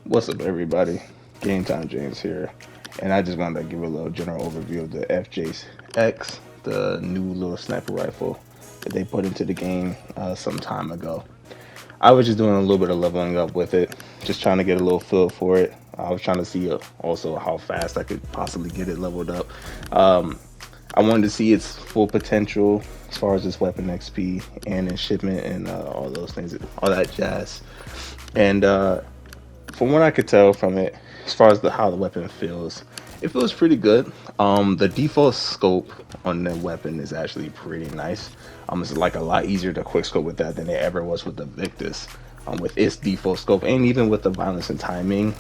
What's up, everybody? Game Time James here, and I just wanted to give a little general overview of the FJX, the new little sniper rifle that they put into the game some time ago. I was just doing a little bit of leveling up with it, just trying to get a little feel for it. I was trying to see also how fast I could possibly get it leveled up. Um, I wanted to see its full potential as far as its weapon XP and its shipment and all those things, all that jazz. And from what I could tell from it, as far as how the weapon feels, it feels pretty good. The default scope on the weapon is actually pretty nice. It's like a lot easier to quick scope with that than it ever was with the Victus. With its default scope, and even with the violence and timing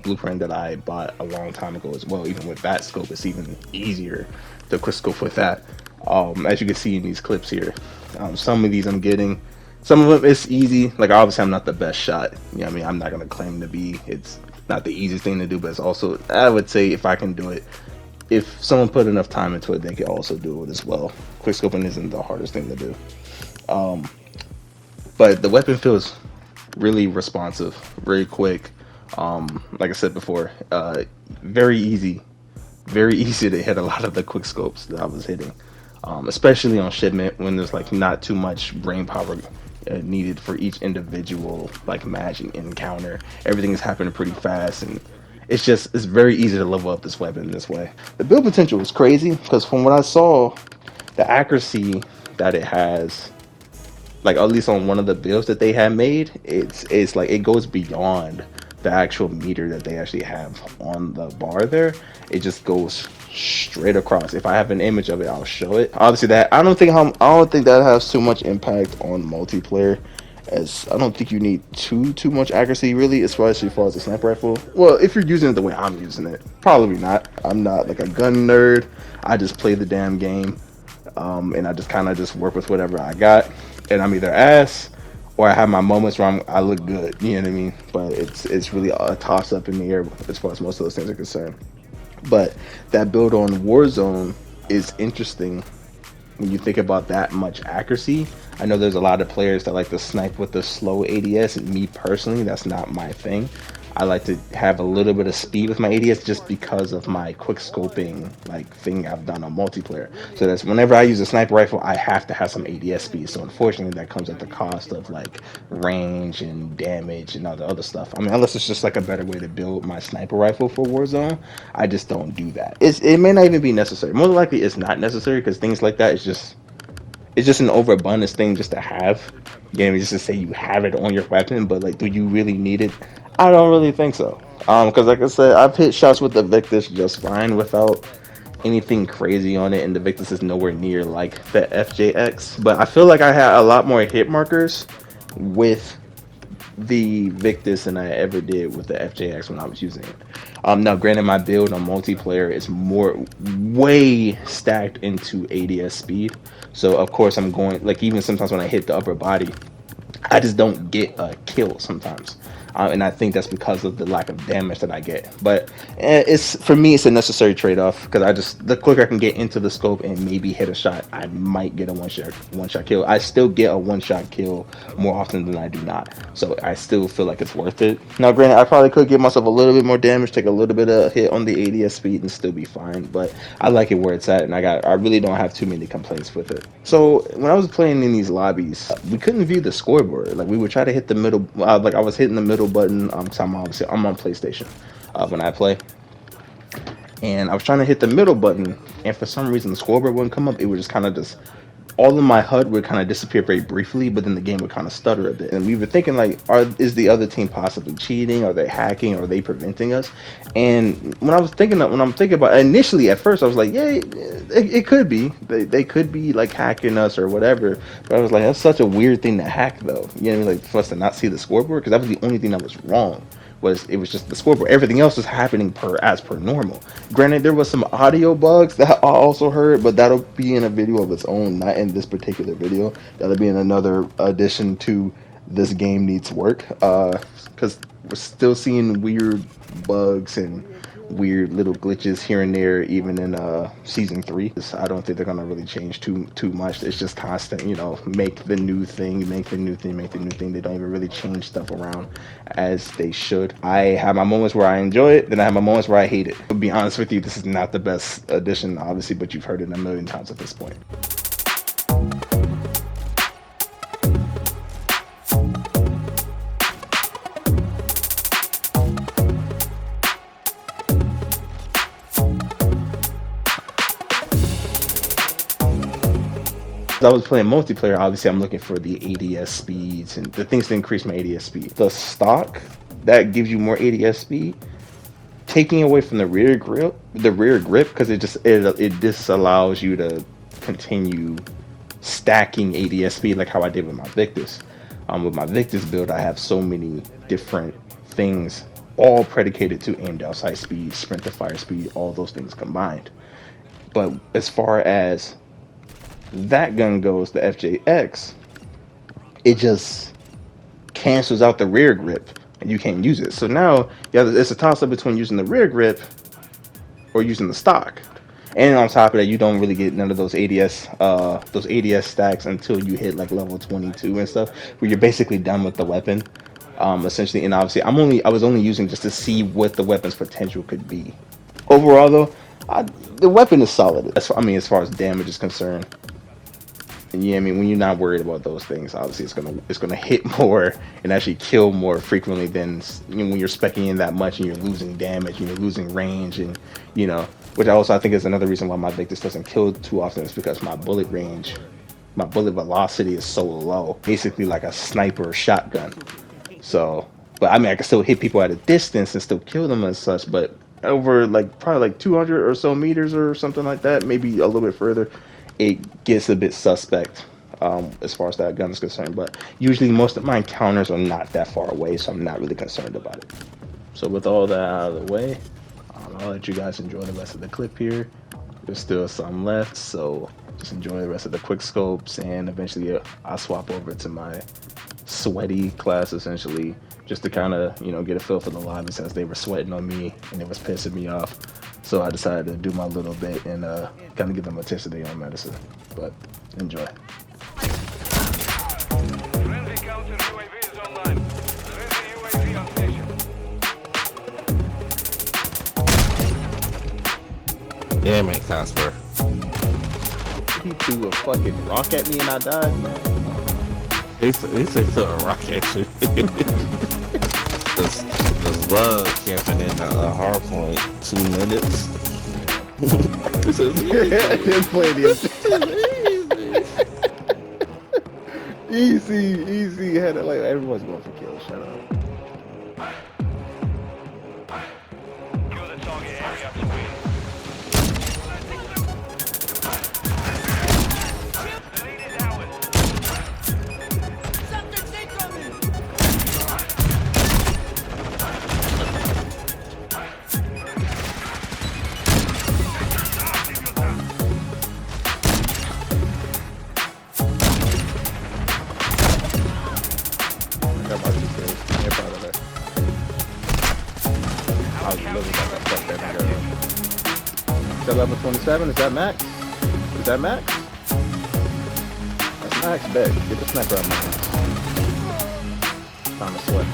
blueprint that I bought a long time ago as well, even with that scope, it's even easier to quick scope with that. As you can see in these clips here, some of these I'm getting. Some of them it's easy. Like obviously I'm not the best shot. You know what I mean? I'm not gonna claim to be. It's not the easiest thing to do, but it's also I would say if I can do it, if someone put enough time into it, they can also do it as well. Quickscoping isn't the hardest thing to do. Um, but the weapon feels really responsive, very quick. Like I said before, very easy, very easy to hit a lot of the quick scopes that I was hitting, especially on shipment when there's like not too much brain power needed for each individual like match and encounter. Everything is happening pretty fast, and it's very easy to level up this weapon this way. The build potential is crazy because from what I saw, the accuracy that it has, like at least on one of the builds that they had made, it's like it goes beyond the actual meter that they actually have on the bar there. It just goes straight across. If I have an image of it, I'll show it. Obviously, that I don't think that has too much impact on multiplayer, as I don't think you need too much accuracy really, especially as far as a sniper rifle. Well, if you're using it the way I'm using it, probably not. I'm not like a gun nerd. I just play the damn game, and I just kind of just work with whatever I got, and I'm either ass or I have my moments where I look good. You know what I mean? But it's really a toss up in the air as far as most of those things are concerned. But that build on Warzone is interesting when you think about that much accuracy. I know there's a lot of players that like to snipe with the slow ADS, and me personally, that's not my thing. I like to have a little bit of speed with my ADS just because of my quick scoping like thing I've done on multiplayer. So that's whenever I use a sniper rifle, I have to have some ADS speed. So unfortunately, that comes at the cost of like range and damage and all the other stuff. I mean, unless it's just like a better way to build my sniper rifle for Warzone, I just don't do that. It may not even be necessary. More likely, it's not necessary because things like that is just it's just an overabundance thing just to have. You know, just to say you have it on your weapon, but like, do you really need it? I don't really think so. Because like I said, I've hit shots with the Victus just fine without anything crazy on it, and the Victus is nowhere near like the FJX. But I feel like I had a lot more hit markers with the Victus than I ever did with the FJX when I was using it. Now, granted, my build on multiplayer is way stacked into ADS speed. So, of course, I'm going, like, even sometimes when I hit the upper body, I just don't get a kill sometimes, and I think that's because of the lack of damage that I get. But it's for me, it's a necessary trade-off because I just the quicker I can get into the scope and maybe hit a shot, I might get a one shot kill. I still get a one-shot kill more often than I do not, so I still feel like it's worth it. Now, granted, I probably could give myself a little bit more damage, take a little bit of hit on the ADS speed, and still be fine. But I like it where it's at, and I really don't have too many complaints with it. So when I was playing in these lobbies, we couldn't view the scoreboard. Like we would try to hit the middle, like I was hitting the middle button. So I'm on PlayStation when I play, and I was trying to hit the middle button, and for some reason the scoreboard wouldn't come up. It would just kind of just all of my HUD would kind of disappear very briefly, but then the game would kind of stutter a bit. And we were thinking like, is the other team possibly cheating? Are they hacking? Are they preventing us? And when I'm thinking about initially at first, I was like, yeah, it could be. They could be like hacking us or whatever. But I was like, that's such a weird thing to hack though. You know what I mean? Like for us to not see the scoreboard, because that was the only thing that was wrong. It was just the scoreboard. Everything else was happening as per normal. Granted, there was some audio bugs that I also heard, but that'll be in a video of its own, not in this particular video. That'll be in another addition to this game needs work. Because we're still seeing weird bugs and weird little glitches here and there, even in season 3. I don't think they're gonna really change too much. It's just constant, you know, make the new thing, make the new thing, make the new thing. They don't even really change stuff around as they should. I have my moments where I enjoy it, then I have my moments where I hate it. To be honest with you, this is not the best addition, obviously, but you've heard it a million times at this point. I was playing multiplayer, obviously I'm looking for the ADS speeds and the things to increase my ADS speed. The stock that gives you more ADS speed, taking away from the rear grip, because it disallows you to continue stacking ADS speed like how I did with my Victus. With my Victus build, I have so many different things, all predicated to aim down sight speed, sprint to fire speed, all those things combined. But as far as that gun goes, the FJX, it just cancels out the rear grip and you can't use it. So now, yeah, it's a toss up between using the rear grip or using the stock. And on top of that, you don't really get none of those ADS stacks until you hit like level 22 and stuff, where you're basically done with the weapon, essentially. And obviously, I was only using just to see what the weapon's potential could be. Overall, though, the weapon is solid. As far as damage is concerned. Yeah, I mean, when you're not worried about those things, obviously it's gonna hit more and actually kill more frequently than, you know, when you're speccing in that much and you're losing damage and you're losing range, and you know, which I think is another reason why my Victus doesn't kill too often, is because my bullet range, my bullet velocity is so low, basically like a sniper or shotgun. So, but I mean, I can still hit people at a distance and still kill them and such, but over like probably like 200 or so meters or something like that, maybe a little bit further, it gets a bit suspect as far as that gun is concerned. But usually most of my encounters are not that far away, so I'm not really concerned about it. So with all that out of the way, I'll let you guys enjoy the rest of the clip here. There's still some left, so just enjoy the rest of the quick scopes, and eventually I'll swap over to my sweaty class, essentially, just to kind of, you know, get a feel for the lobby, since they were sweating on me and it was pissing me off. So I decided to do my little bit and kind of give them a taste of their own medicine. But enjoy. Yeah, man, Casper. He threw a fucking rock at me and I died, man. He said threw a rock at you. This bug camping in a hard point 2 minutes. This is easy. Had it like everyone's going for kills. Shut up. Kill the target area to win. The lead is ours. Something's incoming. Got my 2 kills. They're proud of that. I was literally about to fuck that nigga up. Is that level 27? Is that max? Is that max? That's max, bet. Get the sniper out of my hands. Time to sweat.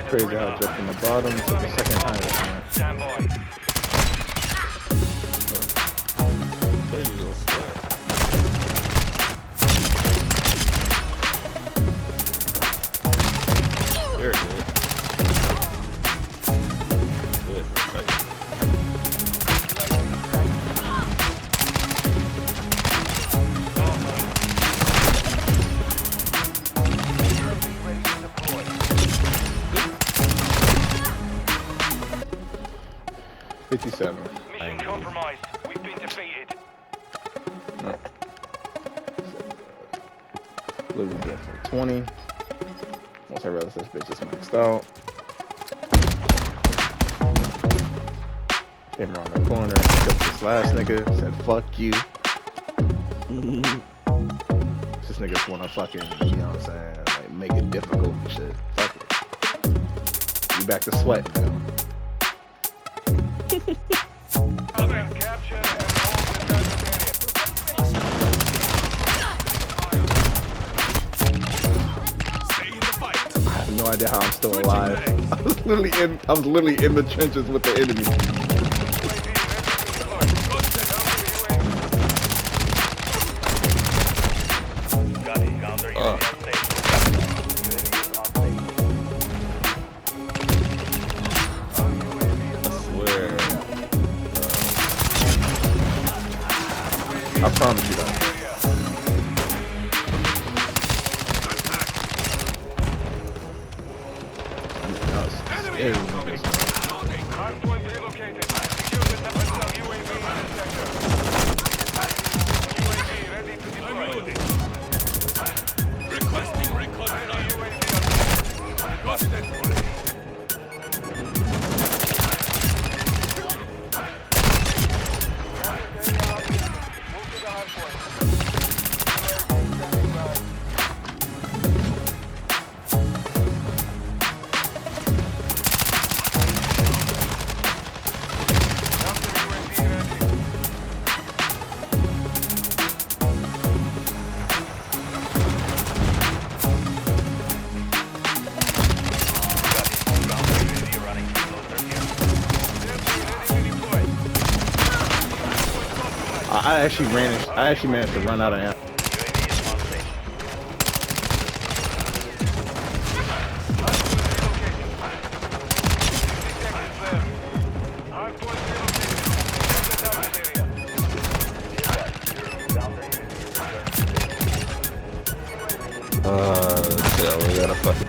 crazy how it jumped from the bottom to the second highest, man. Stand by. Very good. Good. Perfect. 57. Mission compromised. We've been defeated. What we get for 20? Once I realize this bitch is maxed out. Came around the corner, picked up this last nigga, said fuck you. This nigga just wanna fucking, you know what I'm saying, like make it difficult and shit. Fuck it. We back to sweating now. Capture and hold the target area. I have no idea how I'm still alive. I was literally in the trenches with the enemy. Got it. Counter UAV on station. I swear. I promise you that. Hardpoint relocated. Secure the Tempest UAV in the sector. UAV ready to deploy. Requesting recon. UAV on station. I actually managed to run out of ammo. Yeah, we gotta fucking